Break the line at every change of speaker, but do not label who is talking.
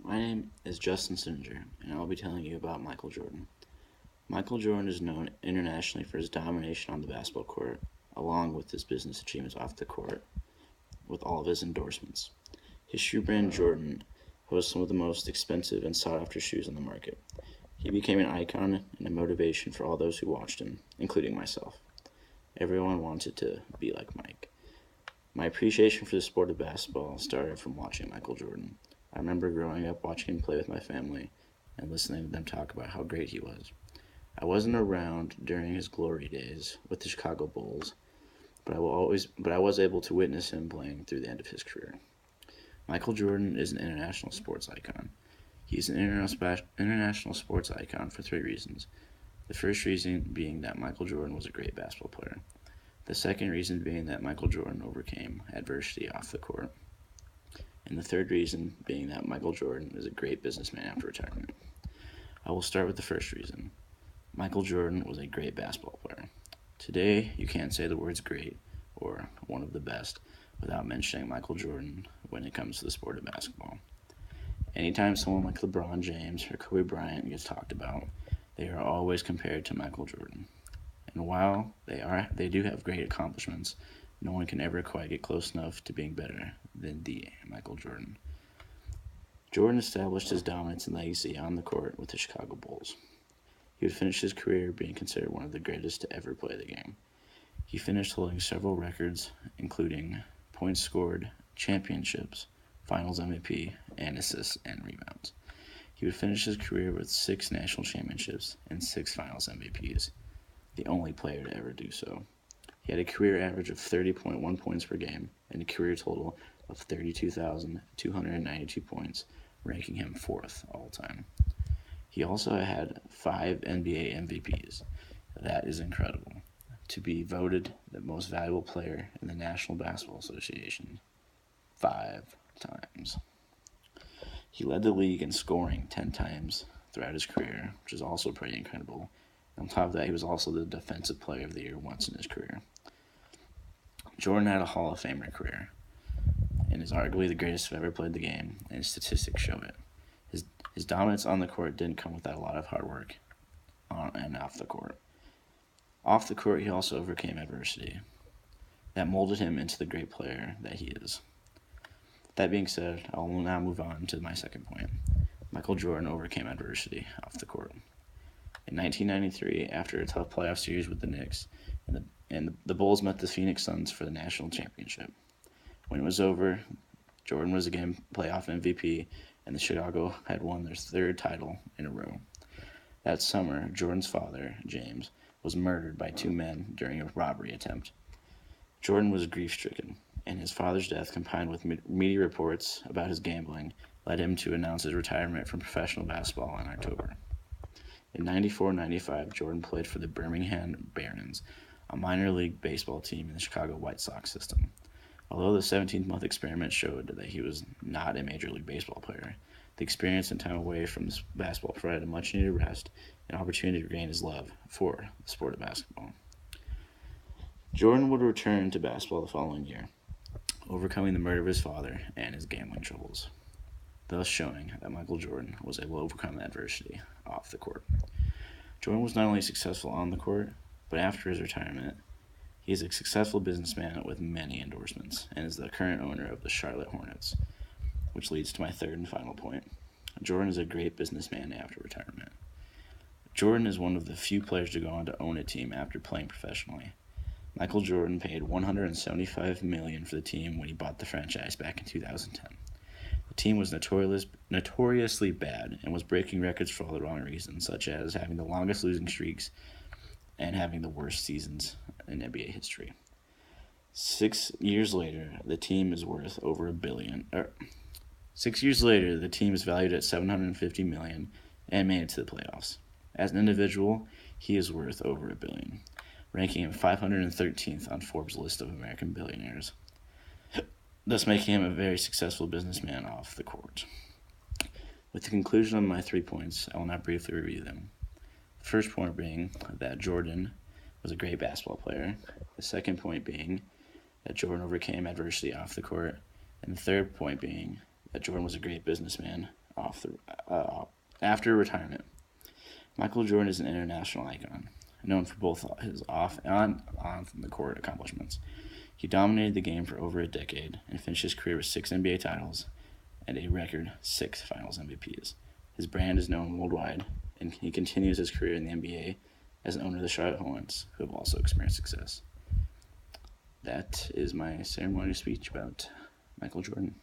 My name is Justin Sininger, and I'll be telling you about Michael Jordan. Michael Jordan is known internationally for his domination on the basketball court, along with his business achievements off the court, with all of his endorsements. His shoe brand Jordan hosts some of the most expensive and sought after shoes on the market. He became an icon and a motivation for all those who watched him, including myself. Everyone wanted to be like Mike. My appreciation for the sport of basketball started from watching Michael Jordan. I remember growing up watching him play with my family and listening to them talk about how great he was. I wasn't around during his glory days with the Chicago Bulls, but I was able to witness him playing through the end of his career. Michael Jordan is an international sports icon. He's an international sports icon for three reasons. The first reason being that Michael Jordan was a great basketball player. The second reason being that Michael Jordan overcame adversity off the court. And the third reason being that Michael Jordan is a great businessman after retirement. I will start with the first reason. Michael Jordan was a great basketball player. Today, you can't say the words great or one of the best without mentioning Michael Jordan when it comes to the sport of basketball. Anytime someone like LeBron James or Kobe Bryant gets talked about, they are always compared to Michael Jordan. And while they do have great accomplishments, no one can ever quite get close enough to being better than the Michael Jordan. Jordan established his dominance and legacy on the court with the Chicago Bulls. He would finish his career being considered one of the greatest to ever play the game. He finished holding several records, including points scored, championships, finals MVP, and assists and rebounds. He would finish his career with 6 national championships and 6 finals MVPs, the only player to ever do so. He had a career average of 30.1 points per game and a career total of 32,292 points, ranking him 4th all time. He also had 5 NBA MVPs. That is incredible. To be voted the most valuable player in the National Basketball Association 5 times. He led the league in scoring 10 times throughout his career, which is also pretty incredible. On top of that, he was also the Defensive Player of the Year once in his career. Jordan had a Hall of Famer career and is arguably the greatest to ever played the game, and his statistics show it. His dominance on the court didn't come without a lot of hard work on and off the court. Off the court, he also overcame adversity that molded him into the great player that he is. That being said, I will now move on to my second point. Michael Jordan overcame adversity off the court. In 1993, after a tough playoff series with the Knicks, and the Bulls met the Phoenix Suns for the national championship. When it was over, Jordan was again playoff MVP, and the Chicago had won their 3rd title in a row. That summer, Jordan's father, James, was murdered by 2 men during a robbery attempt. Jordan was grief-stricken, and his father's death, combined with media reports about his gambling, led him to announce his retirement from professional basketball in October. In 94-95, Jordan played for the Birmingham Barons, a minor league baseball team in the Chicago White Sox system. Although the 17-month experiment showed that he was not a Major League Baseball player, the experience and time away from basketball provided a much-needed rest and opportunity to regain his love for the sport of basketball. Jordan would return to basketball the following year, overcoming the murder of his father and his gambling troubles, thus showing that Michael Jordan was able to overcome adversity off the court. Jordan was not only successful on the court, but after his retirement, he is a successful businessman with many endorsements and is the current owner of the Charlotte Hornets, which leads to my third and final point. Jordan is a great businessman after retirement. Jordan is one of the few players to go on to own a team after playing professionally. Michael Jordan paid $175 million for the team when he bought the franchise back in 2010. The team was notoriously bad and was breaking records for all the wrong reasons, such as having the longest losing streaks and having the worst seasons in NBA history. 6 years later, the team is worth over $1 billion. 6 years later, the team is valued at $750 million and made it to the playoffs. As an individual, he is worth over $1 billion, ranking him 513th on Forbes' list of American billionaires, thus making him a very successful businessman off the court. With the conclusion of my 3 points, I will now briefly review them. The first point being that Jordan was a great basketball player. The second point being that Jordan overcame adversity off the court. And the third point being that Jordan was a great businessman off the after retirement. Michael Jordan is an international icon, known for both his off and on the court accomplishments. He dominated the game for over a decade and finished his career with 6 NBA titles and a record 6 Finals MVPs. His brand is known worldwide, and he continues his career in the NBA as an owner of the Charlotte Hornets, who have also experienced success. That is my ceremonial speech about Michael Jordan.